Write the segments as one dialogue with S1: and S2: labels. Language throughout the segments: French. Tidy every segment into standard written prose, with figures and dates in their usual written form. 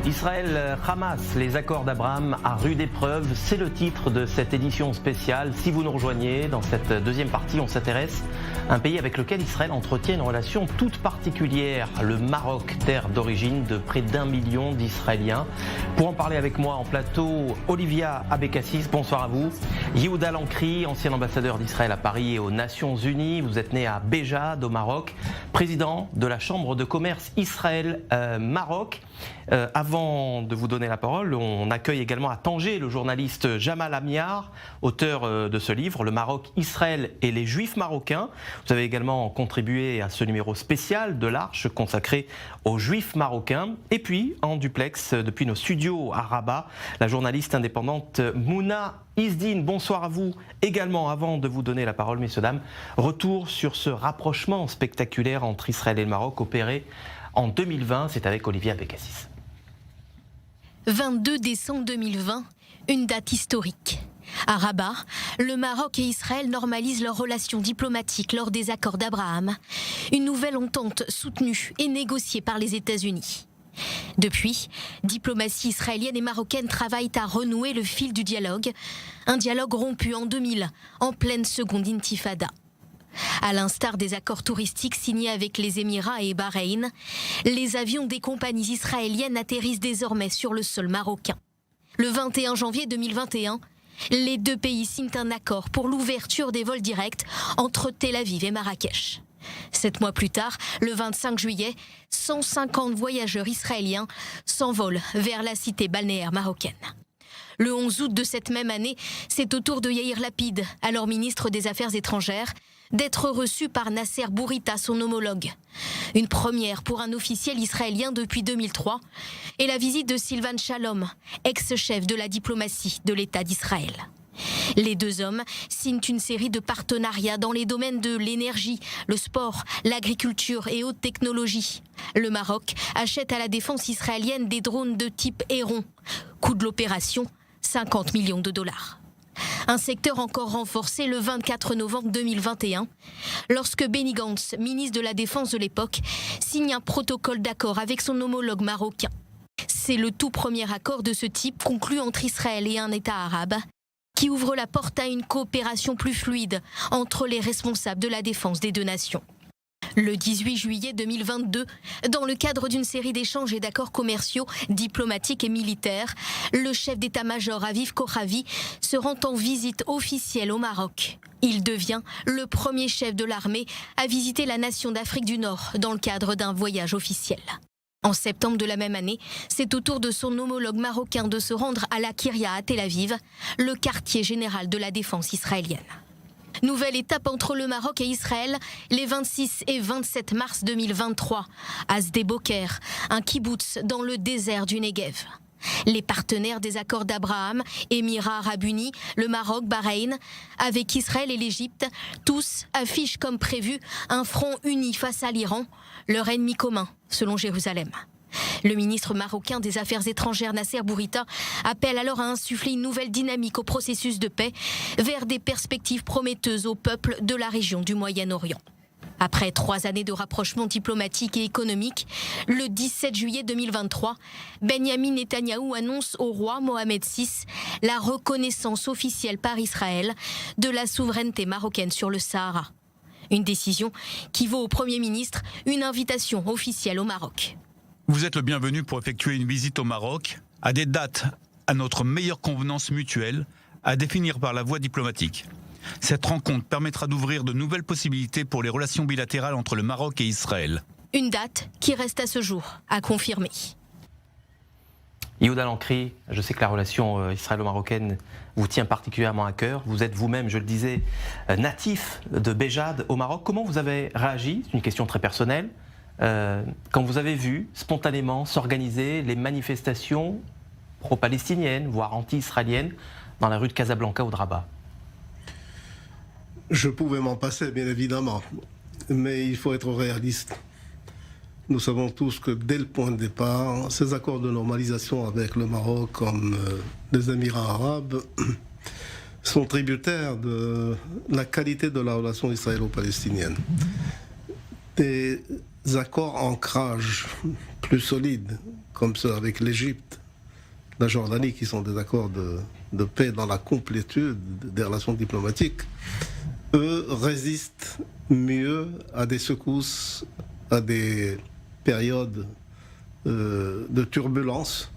S1: Israël ramasse les accords d'Abraham à rude épreuve, c'est le titre de cette édition spéciale. Si vous nous rejoignez, dans cette deuxième partie, on s'intéresse à un pays avec lequel Israël entretient une relation toute particulière, le Maroc, terre d'origine de près d'1 million d'Israéliens. Pour en parler avec moi en plateau, Olivia Abekassis, bonsoir à vous. Yehuda Lankri, ancien ambassadeur d'Israël à Paris et aux Nations Unies, vous êtes né à Béjad au Maroc, président de la Chambre de commerce Israël-Maroc. Avant de vous donner la parole, on accueille également à Tanger le journaliste Jamal Amiar, auteur de ce livre, Le Maroc, Israël et les Juifs marocains. Vous avez également contribué à ce numéro spécial de l'Arche consacré aux Juifs marocains. Et puis, en duplex, depuis nos studios à Rabat, la journaliste indépendante Mouna Izdine. Bonsoir à vous également. Avant de vous donner la parole, messieurs, dames, retour sur ce rapprochement spectaculaire entre Israël et le Maroc opéré en 2020. C'est avec Olivia Abekassis.
S2: 22 décembre 2020, une date historique. À Rabat, le Maroc et Israël normalisent leurs relations diplomatiques lors des accords d'Abraham, une nouvelle entente soutenue et négociée par les États-Unis. Depuis, diplomatie israélienne et marocaine travaillent à renouer le fil du dialogue, un dialogue rompu en 2000, en pleine seconde intifada. À l'instar des accords touristiques signés avec les Émirats et Bahreïn, les avions des compagnies israéliennes atterrissent désormais sur le sol marocain. Le 21 janvier 2021, les deux pays signent un accord pour l'ouverture des vols directs entre Tel Aviv et Marrakech. 7 mois plus tard, le 25 juillet, 150 voyageurs israéliens s'envolent vers la cité balnéaire marocaine. Le 11 août de cette même année, c'est au tour de Yair Lapid, alors ministre des Affaires étrangères, d'être reçu par Nasser Bourita, son homologue. Une première pour un officiel israélien depuis 2003, et la visite de Sylvan Shalom, ex-chef de la diplomatie de l'État d'Israël. Les deux hommes signent une série de partenariats dans les domaines de l'énergie, le sport, l'agriculture et haute technologie. Le Maroc achète à la défense israélienne des drones de type Héron. Coût de l'opération, 50 millions de dollars. Un secteur encore renforcé le 24 novembre 2021, lorsque Benny Gantz, ministre de la Défense de l'époque, signe un protocole d'accord avec son homologue marocain. C'est le tout premier accord de ce type conclu entre Israël et un État arabe, qui ouvre la porte à une coopération plus fluide entre les responsables de la défense des deux nations. Le 18 juillet 2022, dans le cadre d'une série d'échanges et d'accords commerciaux, diplomatiques et militaires, le chef d'état-major Aviv Kochavi se rend en visite officielle au Maroc. Il devient le premier chef de l'armée à visiter la nation d'Afrique du Nord dans le cadre d'un voyage officiel. En septembre de la même année, c'est au tour de son homologue marocain de se rendre à la Kiria à Tel Aviv, le quartier général de la défense israélienne. Nouvelle étape entre le Maroc et Israël, les 26 et 27 mars 2023, à Sde Boker, un kibboutz dans le désert du Negev. Les partenaires des accords d'Abraham, Émirats arabes unis, le Maroc, Bahreïn, avec Israël et l'Égypte, tous affichent comme prévu un front uni face à l'Iran, leur ennemi commun, selon Jérusalem. Le ministre marocain des Affaires étrangères Nasser Bourita appelle alors à insuffler une nouvelle dynamique au processus de paix vers des perspectives prometteuses au peuple de la région du Moyen-Orient. Après 3 années de rapprochement diplomatique et économique, le 17 juillet 2023, Benyamin Netanyahou annonce au roi Mohamed VI la reconnaissance officielle par Israël de la souveraineté marocaine sur le Sahara. Une décision qui vaut au Premier ministre une invitation officielle au Maroc.
S3: Vous êtes le bienvenu pour effectuer une visite au Maroc, à des dates à notre meilleure convenance mutuelle, à définir par la voie diplomatique. Cette rencontre permettra d'ouvrir de nouvelles possibilités pour les relations bilatérales entre le Maroc et Israël.
S2: Une date qui reste à ce jour à confirmer.
S1: Yehuda Lankri, je sais que la relation israélo-marocaine vous tient particulièrement à cœur. Vous êtes vous-même, je le disais, natif de Béjad au Maroc. Comment vous avez réagi? C'est une question très personnelle. Quand vous avez vu spontanément s'organiser les manifestations pro-palestiniennes, voire anti-israéliennes, dans la rue de Casablanca ou de Rabat?
S4: Je pouvais m'en passer, bien évidemment, mais il faut être réaliste. Nous savons tous que dès le point de départ, ces accords de normalisation avec le Maroc comme les Émirats arabes sont tributaires de la qualité de la relation israélo-palestinienne. Et accords ancrage plus solides, comme ceux avec l'Égypte, la Jordanie, qui sont des accords de paix dans la complétude des relations diplomatiques, eux résistent mieux à des secousses, à des périodes de turbulence,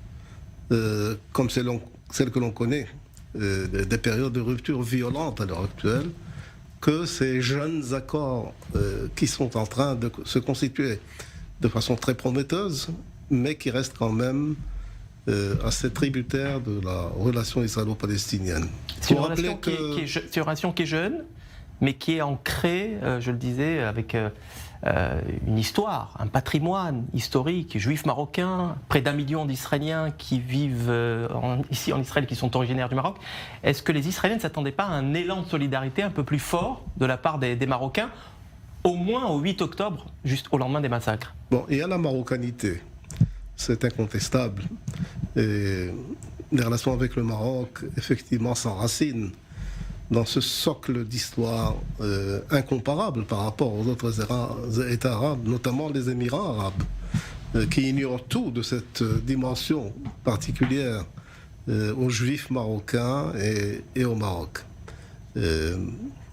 S4: comme celles que l'on connaît, des périodes de rupture violente à l'heure actuelle, que ces jeunes accords qui sont en train de se constituer de façon très prometteuse, mais qui restent quand même assez tributaires de la relation israélo-palestinienne.
S1: C'est une relation c'est une relation qui est jeune, mais qui est ancrée, je le disais, avec une histoire, un patrimoine historique, juif marocain, près d'1 million d'Israéliens qui vivent ici en Israël, qui sont originaires du Maroc. Est-ce que les Israéliens ne s'attendaient pas à un élan de solidarité un peu plus fort de la part des Marocains, au moins au 8 octobre, juste au lendemain des massacres?
S4: Bon, il y a la marocanité, c'est incontestable. Et les relations avec le Maroc, effectivement, s'enracinent dans ce socle d'histoire incomparable par rapport aux autres États arabes, notamment les Émirats arabes, qui ignorent tout de cette dimension particulière aux Juifs marocains et au Maroc.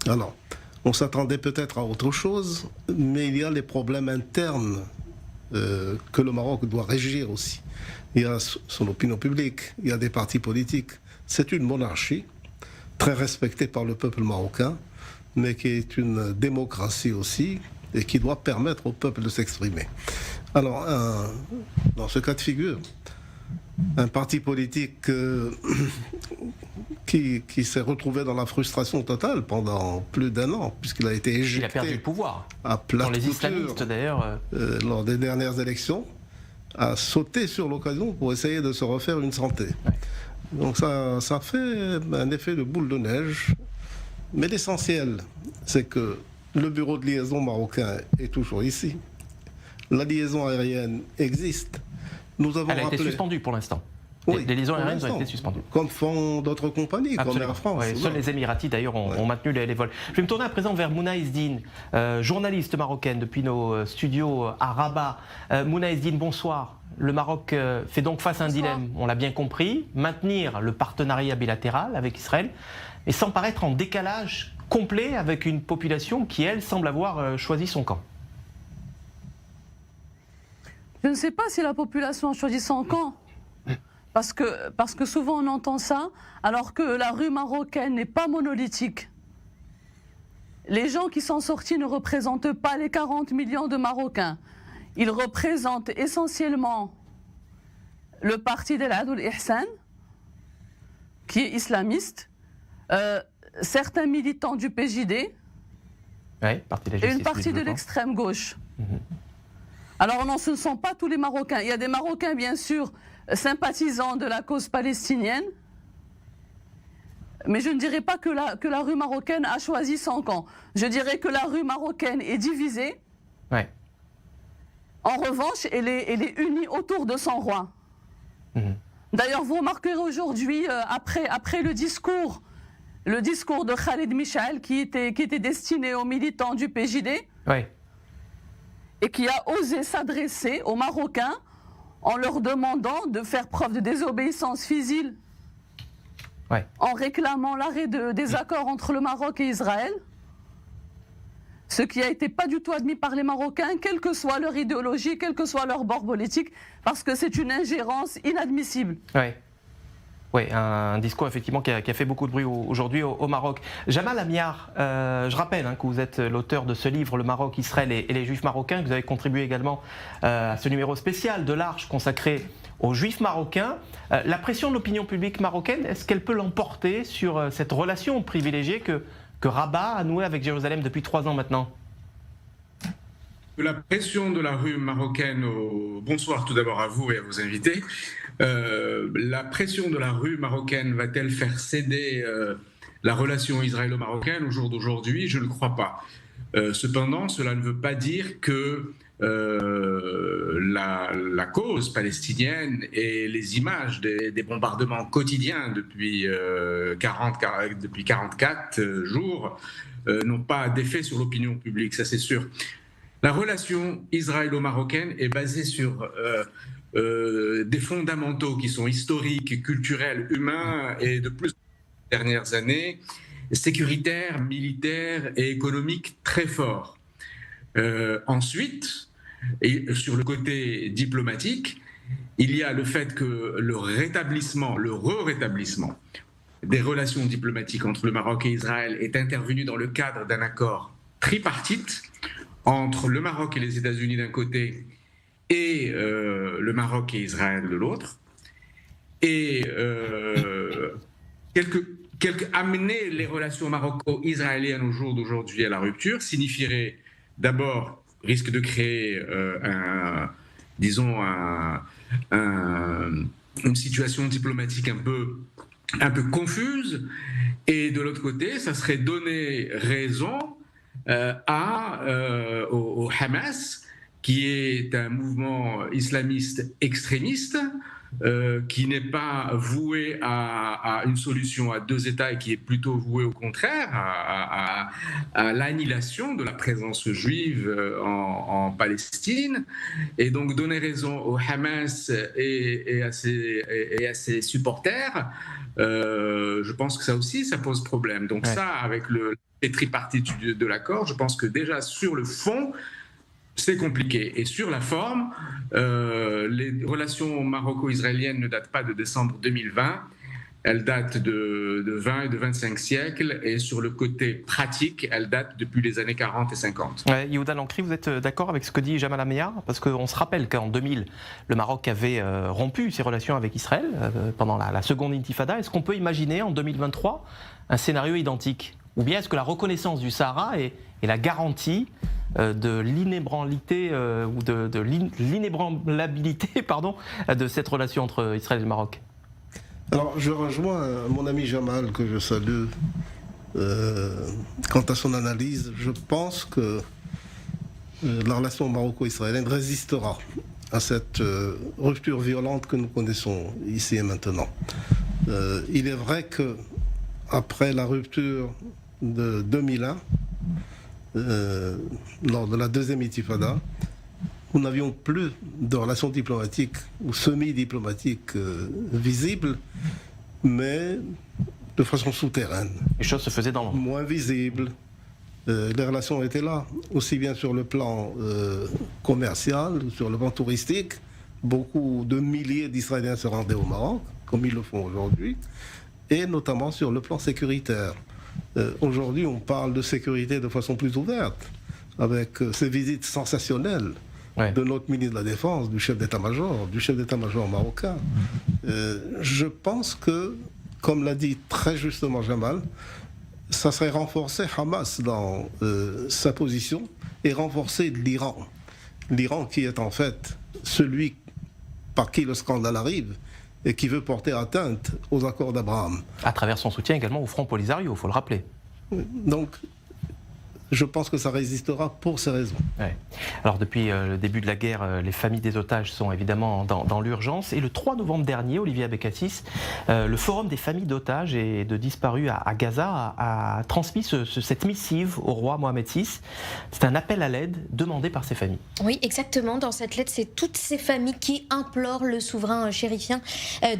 S4: Alors, on s'attendait peut-être à autre chose, mais il y a les problèmes internes que le Maroc doit régir aussi. Il y a son opinion publique, il y a des partis politiques. C'est une monarchie très respectée par le peuple marocain, mais qui est une démocratie aussi, et qui doit permettre au peuple de s'exprimer. Alors, dans ce cas de figure, un parti politique qui s'est retrouvé dans la frustration totale pendant plus d'1 an, puisqu'il a été éjecté.
S1: Il a perdu le pouvoir.
S4: À plate
S1: Dans les
S4: couture,
S1: islamistes, d'ailleurs.
S4: Lors des dernières élections, a sauté sur l'occasion pour essayer de se refaire une santé. Ouais. Donc ça fait un effet de boule de neige. Mais l'essentiel, c'est que le bureau de liaison marocain est toujours ici. La liaison aérienne existe. Nous avons
S1: Elle a été suspendue pour l'instant. Oui, les liaisons aériennes ont été suspendues.
S4: Comme font d'autres compagnies, comme Air France.
S1: Ouais, seuls les Émiratis, d'ailleurs, ont maintenu les vols. Je vais me tourner à présent vers Mouna Ezdine, journaliste marocaine depuis nos studios à Rabat. Mouna Ezdine, bonsoir. Le Maroc fait donc face à un dilemme, on l'a bien compris, maintenir le partenariat bilatéral avec Israël, mais sans paraître en décalage complet avec une population qui, elle, semble avoir choisi son camp.
S5: Je ne sais pas si la population a choisi son camp. Parce que souvent on entend ça, alors que la rue marocaine n'est pas monolithique. Les gens qui sont sortis ne représentent pas les 40 millions de Marocains. Ils représentent essentiellement le parti d'El Adoul Ihsan, qui est islamiste, certains militants du PJD,
S1: et
S5: une partie de l'extrême gauche. Alors non, ce ne sont pas tous les Marocains. Il y a des Marocains, bien sûr, sympathisants de la cause palestinienne, mais je ne dirais pas que la rue marocaine a choisi son camp. Je dirais que la rue marocaine est divisée.
S1: Ouais.
S5: En revanche, elle est unie autour de son roi. D'ailleurs, vous remarquerez aujourd'hui, après le discours de Khaled Michal, qui était destiné aux militants du PJD,
S1: ouais,
S5: et qui a osé s'adresser aux Marocains en leur demandant de faire preuve de désobéissance civile,
S1: ouais,
S5: en réclamant l'arrêt des accords entre le Maroc et Israël, ce qui n'a été pas du tout admis par les Marocains, quelle que soit leur idéologie, quel que soit leur bord politique, parce que c'est une ingérence inadmissible.
S1: Ouais. Oui, un discours effectivement qui a fait beaucoup de bruit aujourd'hui au Maroc. Jamal Amiar, je rappelle que vous êtes l'auteur de ce livre, Le Maroc, Israël et les Juifs marocains, que vous avez contribué également à ce numéro spécial de l'Arche consacré aux Juifs marocains. La pression de l'opinion publique marocaine, est-ce qu'elle peut l'emporter sur cette relation privilégiée que Rabat a nouée avec Jérusalem depuis 3 ans maintenant ?
S6: La pression de la rue marocaine, bonsoir tout d'abord à vous et à vos invités. La pression de la rue marocaine va-t-elle faire céder la relation israélo-marocaine au jour d'aujourd'hui? Je ne le crois pas. Cependant, cela ne veut pas dire que la cause palestinienne et les images des bombardements quotidiens depuis 44 jours n'ont pas d'effet sur l'opinion publique, ça c'est sûr. La relation israélo-marocaine est basée sur des fondamentaux qui sont historiques, culturels, humains et de plus en plus dernières années, sécuritaires, militaires et économiques très forts. Ensuite, et sur le côté diplomatique, il y a le fait que le re-rétablissement des relations diplomatiques entre le Maroc et Israël est intervenu dans le cadre d'un accord tripartite entre le Maroc et les États-Unis d'un côté et le Maroc et Israël de l'autre. Et amener les relations maroco-israéliennes au jour d'aujourd'hui à la rupture signifierait d'abord risque de créer une situation diplomatique un peu confuse, et de l'autre côté, ça serait donner raison au Hamas, qui est un mouvement islamiste extrémiste, qui n'est pas voué à une solution à deux États et qui est plutôt voué au contraire à l'annihilation de la présence juive en Palestine. Et donc donner raison au Hamas et à ses supporters, je pense que ça aussi, ça pose problème. Donc ça, avec les tripartites de l'accord, je pense que déjà sur le fond, c'est compliqué. Et sur la forme, les relations maroco-israéliennes ne datent pas de décembre 2020, elles datent de 20 et de 25 siècles, et sur le côté pratique, elles datent depuis les années 40 et 50.
S1: Yehuda Lancry, vous êtes d'accord avec ce que dit Jamal Ameyar? Parce qu'on se rappelle qu'en 2000, le Maroc avait rompu ses relations avec Israël pendant la seconde intifada. Est-ce qu'on peut imaginer en 2023 un scénario identique? Ou bien est-ce que la reconnaissance du Sahara est la garantie de l'inébranlabilité de cette relation entre Israël et le Maroc?
S4: Alors, je rejoins mon ami Jamal, que je salue, quant à son analyse. Je pense que la relation maroco-israélienne résistera à cette rupture violente que nous connaissons ici et maintenant. Il est vrai que après la rupture de 2001, lors de la deuxième intifada, nous n'avions plus de relations diplomatiques ou semi-diplomatiques visibles, mais de façon souterraine.
S1: Les choses se faisaient dans l'ombre.
S4: Moins visibles. Les relations étaient là, aussi bien sur le plan commercial, sur le plan touristique. Beaucoup de milliers d'Israéliens se rendaient au Maroc, comme ils le font aujourd'hui, et notamment sur le plan sécuritaire. Aujourd'hui, on parle de sécurité de façon plus ouverte, avec ces visites sensationnelles de notre ministre de la Défense, du chef d'état-major marocain. Je pense que, comme l'a dit très justement Jamal, ça serait renforcer Hamas dans sa position et renforcer l'Iran. L'Iran qui est en fait celui par qui le scandale arrive et qui veut porter atteinte aux accords d'Abraham.
S1: À travers son soutien également au Front Polisario, il faut le rappeler.
S4: Donc, je pense que ça résistera pour ces raisons.
S1: Ouais. Alors depuis le début de la guerre, les familles des otages sont évidemment dans l'urgence. Et le 3 novembre dernier, Olivier Abekassis, le Forum des familles d'otages et de disparus à Gaza a transmis cette missive au roi Mohamed VI. C'est un appel à l'aide demandé par ces familles.
S2: Oui, exactement. Dans cette lettre, c'est toutes ces familles qui implorent le souverain chérifien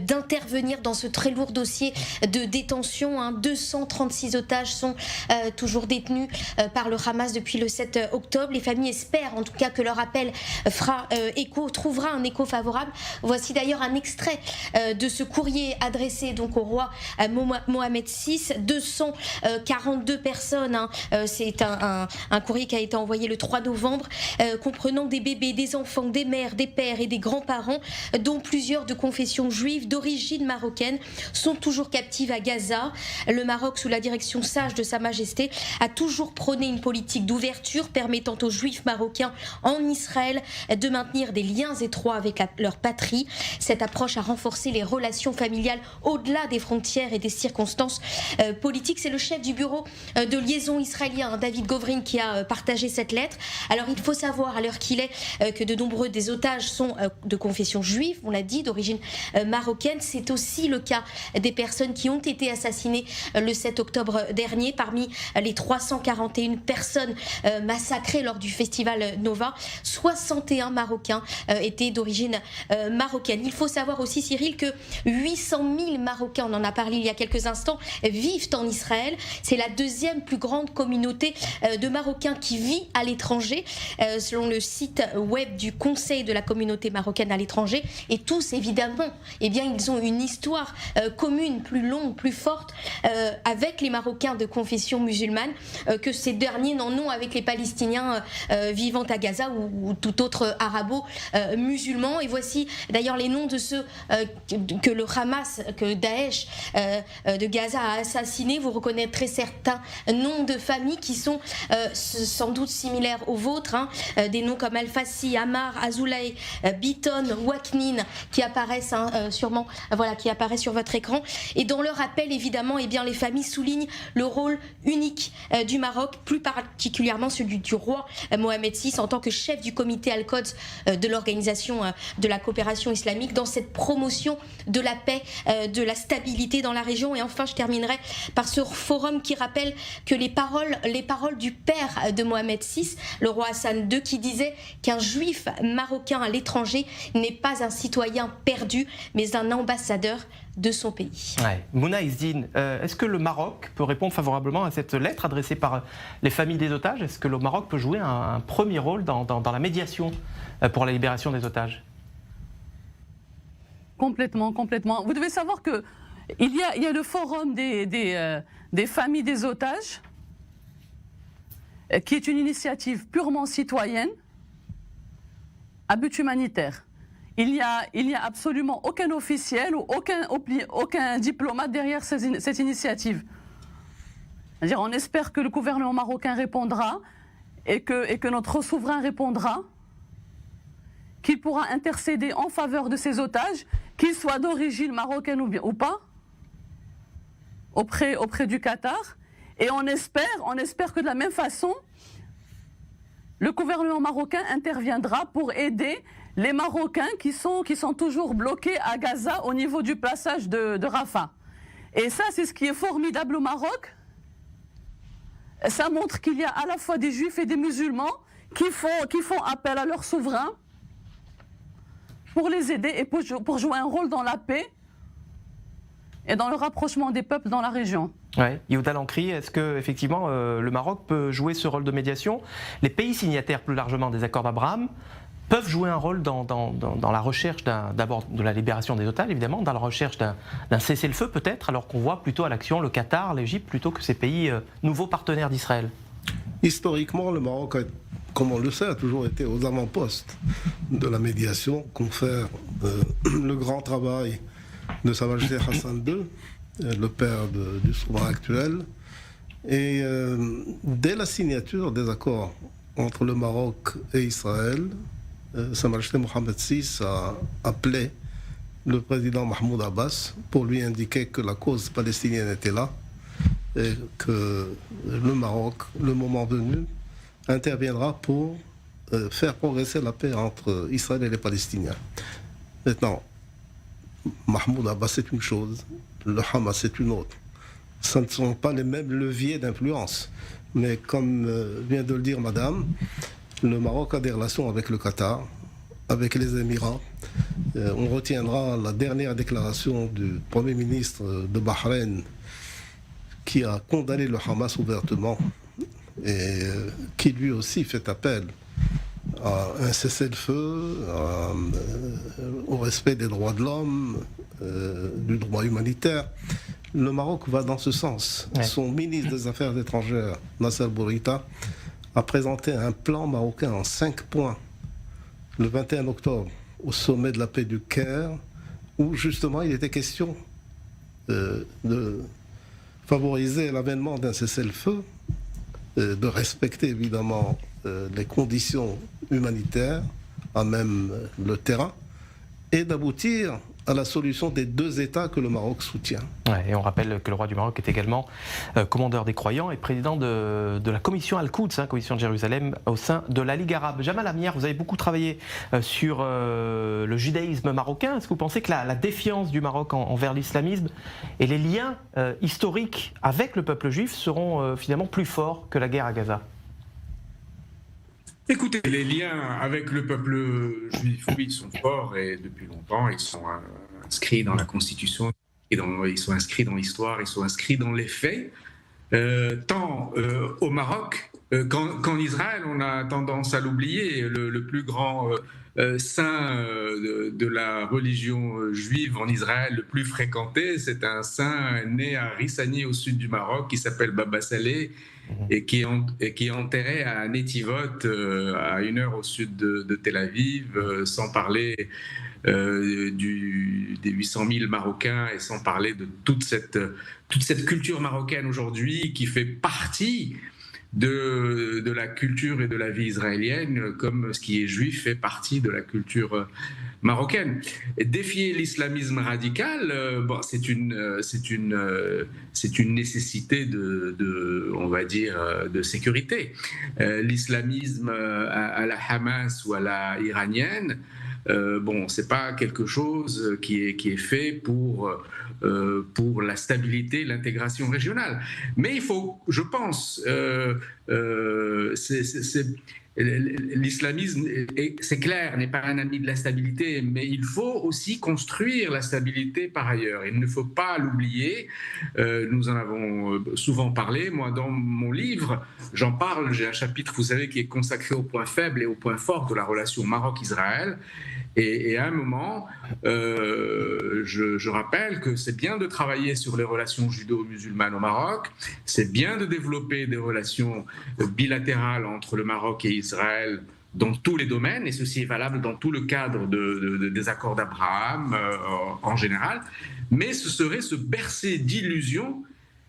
S2: d'intervenir dans ce très lourd dossier de détention. 236 otages sont toujours détenus par le Hamas depuis le 7 octobre. Les familles espèrent en tout cas que leur appel trouvera un écho favorable. Voici d'ailleurs un extrait de ce courrier adressé donc au roi Mohamed VI. 242 personnes, c'est un courrier qui a été envoyé le 3 novembre, comprenant des bébés, des enfants, des mères, des pères et des grands-parents, dont plusieurs de confession juive d'origine marocaine, sont toujours captives à Gaza. Le Maroc, sous la direction sage de Sa Majesté, a toujours prôné une politique d'ouverture permettant aux juifs marocains en Israël de maintenir des liens étroits avec leur patrie. Cette approche a renforcé les relations familiales au-delà des frontières et des circonstances politiques. C'est le chef du bureau de liaison israélien, David Govrin, qui a partagé cette lettre. Alors il faut savoir à l'heure qu'il est que de nombreux des otages sont de confession juive, on l'a dit, d'origine marocaine. C'est aussi le cas des personnes qui ont été assassinées le 7 octobre dernier. Parmi les 341 personnes massacrées lors du festival Nova. 61 Marocains étaient d'origine marocaine. Il faut savoir aussi, Cyril, que 800 000 Marocains, on en a parlé il y a quelques instants, vivent en Israël. C'est la deuxième plus grande communauté de Marocains qui vit à l'étranger, selon le site web du Conseil de la communauté marocaine à l'étranger. Et tous, évidemment, eh bien, ils ont une histoire commune, plus longue, plus forte, avec les Marocains de confession musulmane, que ces derniers n'en ont avec les Palestiniens vivant à Gaza ou tout autre arabo-musulman. Et voici d'ailleurs les noms de ceux que le Hamas, que Daesh de Gaza a assassinés. Vous reconnaîtrez certains noms de familles qui sont sans doute similaires aux vôtres, hein. Des noms comme Al-Fassi, Ammar, Azoulay, Biton, Waknin, qui apparaissent sûrement, voilà, qui apparaissent sur votre écran. Et dans leur appel, évidemment, eh bien, les familles soulignent le rôle unique du Maroc, plus particulièrement celui du roi Mohamed VI en tant que chef du comité Al-Quds de l'organisation de la coopération islamique dans cette promotion de la paix, de la stabilité dans la région. Et enfin, je terminerai par ce forum qui rappelle que les paroles du père de Mohamed VI, le roi Hassan II, qui disait qu'un juif marocain à l'étranger n'est pas un citoyen perdu, mais un ambassadeur de son pays.
S1: Ouais. Mouna Izdine, est-ce que le Maroc peut répondre favorablement à cette lettre adressée par les familles des otages? Est-ce que le Maroc peut jouer un premier rôle dans la médiation pour la libération des otages?
S5: Complètement, complètement. Vous devez savoir que il y a le forum des familles des otages, qui est une initiative purement citoyenne à but humanitaire. Il n'y a absolument aucun officiel ou aucun diplomate derrière cette initiative. C'est-à-dire, on espère que le gouvernement marocain répondra et que notre souverain répondra, qu'il pourra intercéder en faveur de ces otages, qu'ils soient d'origine marocaine ou pas, auprès du Qatar. Et on espère que de la même façon, le gouvernement marocain interviendra pour aider les Marocains qui sont toujours bloqués à Gaza au niveau du passage de Rafah. Et ça, c'est ce qui est formidable au Maroc. Ça montre qu'il y a à la fois des juifs et des musulmans qui font appel à leur souverain pour les aider et pour jouer un rôle dans la paix et dans le rapprochement des peuples dans la région.
S1: Ouais. Yehuda Lancry, est-ce que effectivement le Maroc peut jouer ce rôle de médiation? Les pays signataires plus largement des accords d'Abraham peuvent jouer un rôle dans la recherche d'abord de la libération des otages, évidemment, dans la recherche d'un cessez-le-feu peut-être, alors qu'on voit plutôt à l'action le Qatar, l'Égypte, plutôt que ces pays nouveaux partenaires d'Israël.
S4: Historiquement, le Maroc, comme on le sait, a toujours été aux avant-postes de la médiation, confère le grand travail de Sa Majesté Hassan II, le père du souverain actuel. Et dès la signature des accords entre le Maroc et Israël, Sa Majesté Mohamed VI a appelé le président Mahmoud Abbas pour lui indiquer que la cause palestinienne était là et que le Maroc, le moment venu, interviendra pour faire progresser la paix entre Israël et les Palestiniens. Maintenant, Mahmoud Abbas c'est une chose, le Hamas c'est une autre. Ce ne sont pas les mêmes leviers d'influence. Mais comme vient de le dire Madame, le Maroc a des relations avec le Qatar, avec les Émirats. On retiendra la dernière déclaration du Premier ministre de Bahreïn qui a condamné le Hamas ouvertement et qui lui aussi fait appel à un cessez-le-feu, au respect des droits de l'homme, du droit humanitaire. Le Maroc va dans ce sens. Ouais. Son ministre des Affaires étrangères, Nasser Bourita, a présenté un plan marocain en 5 points le 21 octobre au sommet de la paix du Caire, où justement il était question de favoriser l'avènement d'un cessez-le-feu, de respecter évidemment les conditions humanitaires, à même le terrain, et d'aboutir à la solution des 2 États que le Maroc soutient.
S1: Ouais, et on rappelle que le roi du Maroc est également commandeur des croyants et président de la commission Al-Quds, commission de Jérusalem, au sein de la Ligue arabe. Jamal Amiar, vous avez beaucoup travaillé sur le judaïsme marocain. Est-ce que vous pensez que la défiance du Maroc envers l'islamisme et les liens historiques avec le peuple juif seront finalement plus forts que la guerre à Gaza?
S6: Écoutez, les liens avec le peuple juif, oui, ils sont forts et depuis longtemps, ils sont inscrits dans la Constitution, ils sont inscrits dans l'histoire, ils sont inscrits dans les faits. Tant au Maroc qu'en Israël, on a tendance à l'oublier. Le plus grand saint de la religion juive en Israël, le plus fréquenté, c'est un saint né à Rissani au sud du Maroc qui s'appelle Baba Saleh et qui est enterré à Netivot, à 1 heure au sud de Tel Aviv, sans parler des 800 000 Marocains et sans parler de toute cette culture marocaine aujourd'hui qui fait partie de la culture et de la vie israélienne, comme ce qui est juif fait partie de la culture marocaine. Et défier l'islamisme radical, c'est une nécessité on va dire, de sécurité. L'islamisme à la Hamas ou à la iranienne, c'est pas quelque chose qui est fait pour la stabilité, l'intégration régionale. Mais il faut, je pense, l'islamisme, c'est clair, n'est pas un ami de la stabilité, mais il faut aussi construire la stabilité par ailleurs. Il ne faut pas l'oublier. Nous en avons souvent parlé. Moi, dans mon livre, j'en parle. J'ai un chapitre, vous savez, qui est consacré aux points faibles et aux points forts de la relation Maroc-Israël. Et à un moment, je rappelle que c'est bien de travailler sur les relations judo-musulmanes au Maroc, c'est bien de développer des relations bilatérales entre le Maroc et Israël dans tous les domaines, et ceci est valable dans tout le cadre des accords d'Abraham en général, mais ce serait se bercer d'illusions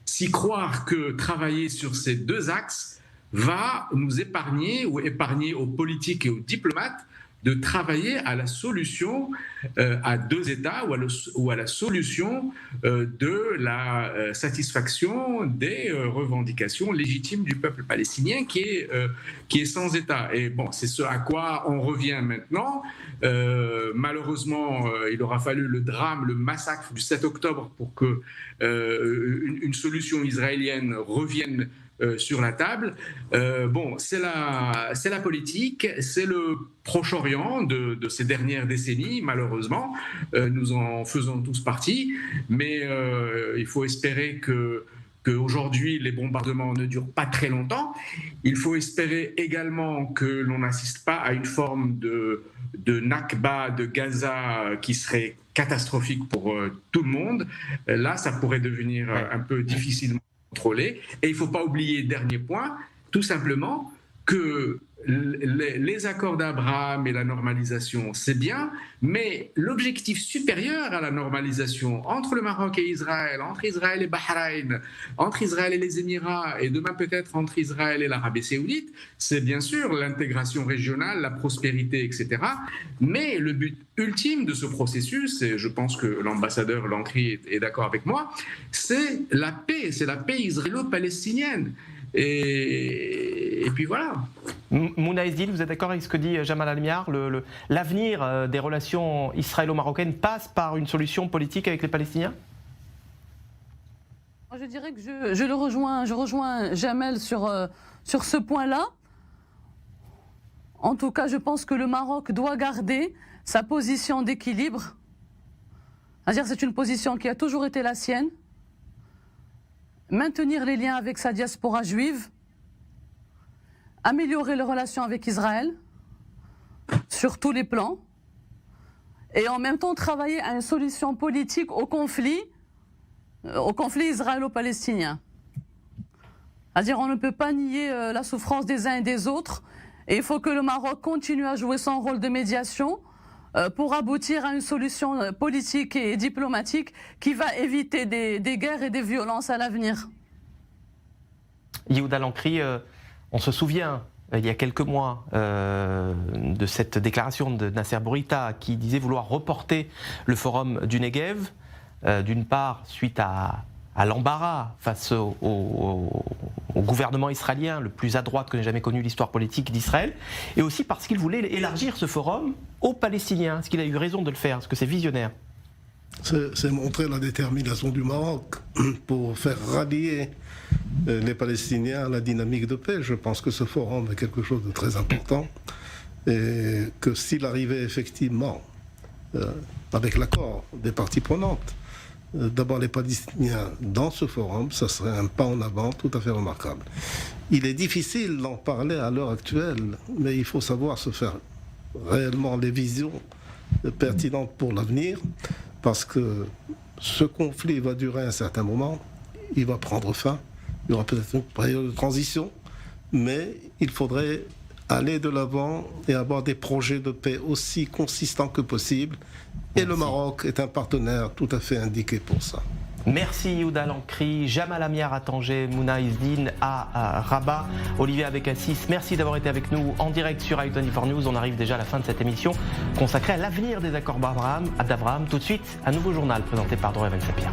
S6: si croire que travailler sur ces 2 axes va nous épargner ou épargner aux politiques et aux diplomates de travailler à la solution à 2 États ou à la solution de la satisfaction des revendications légitimes du peuple palestinien qui est sans État. Et bon, c'est ce à quoi on revient maintenant. Malheureusement, il aura fallu le drame, le massacre du 7 octobre pour que une solution israélienne revienne sur la table. C'est la politique, c'est le Proche-Orient de ces dernières décennies, malheureusement. Nous en faisons tous partie, mais il faut espérer qu'aujourd'hui, les bombardements ne durent pas très longtemps. Il faut espérer également que l'on n'assiste pas à une forme de Nakba de Gaza qui serait catastrophique pour tout le monde. Là, ça pourrait devenir un peu difficilement contrôlé. Et il ne faut pas oublier, dernier point, tout simplement que les accords d'Abraham et la normalisation, c'est bien, mais l'objectif supérieur à la normalisation entre le Maroc et Israël, entre Israël et Bahreïn, entre Israël et les Émirats, et demain peut-être entre Israël et l'Arabie Saoudite, c'est bien sûr l'intégration régionale, la prospérité, etc. Mais le but ultime de ce processus, et je pense que l'ambassadeur Lankri est d'accord avec moi, c'est la paix israélo-palestinienne. Et puis voilà.
S1: Mouna Ezdil, vous êtes d'accord avec ce que dit Jamal Amiar? L'avenir des relations israélo-marocaines passe par une solution politique avec les Palestiniens?
S5: Moi, je dirais que je rejoins Jamel sur ce point-là. En tout cas, je pense que le Maroc doit garder sa position d'équilibre. C'est-à-dire, c'est une position qui a toujours été la sienne. Maintenir les liens avec sa diaspora juive, améliorer les relations avec Israël sur tous les plans, et en même temps travailler à une solution politique au conflit israélo-palestinien. C'est-à-dire, on ne peut pas nier la souffrance des uns et des autres, et il faut que le Maroc continue à jouer son rôle de médiation pour aboutir à une solution politique et diplomatique qui va éviter des guerres et des violences à l'avenir.
S1: Yehuda Lankri, on se souvient il y a quelques mois de cette déclaration de Nasser Bourita qui disait vouloir reporter le forum du Negev, d'une part suite à l'embarras face au gouvernement israélien le plus à droite que n'ait jamais connu l'histoire politique d'Israël, et aussi parce qu'il voulait élargir ce forum aux Palestiniens. Est-ce qu'il a eu raison de le faire? Est-ce que c'est visionnaire?
S4: C'est montrer la détermination du Maroc pour faire rallier les Palestiniens à la dynamique de paix. Je pense que ce forum est quelque chose de très important et que s'il arrivait effectivement avec l'accord des parties prenantes, d'abord les Palestiniens dans ce forum, ça serait un pas en avant tout à fait remarquable. Il est difficile d'en parler à l'heure actuelle, mais il faut savoir se faire réellement les visions pertinentes pour l'avenir, parce que ce conflit va durer un certain moment, il va prendre fin, il y aura peut-être une période de transition, mais il faudrait aller de l'avant et avoir des projets de paix aussi consistants que possible. Et le Maroc est un partenaire tout à fait indiqué pour ça.
S1: Merci Yehuda Lancry, Jamal Amiar à Tanger, Mouna Izdine à Rabat, Olivier Abekassis, merci d'avoir été avec nous en direct sur i24 News. On arrive déjà à la fin de cette émission consacrée à l'avenir des accords d'Abraham. Tout de suite, un nouveau journal présenté par Dora Ben Sapir.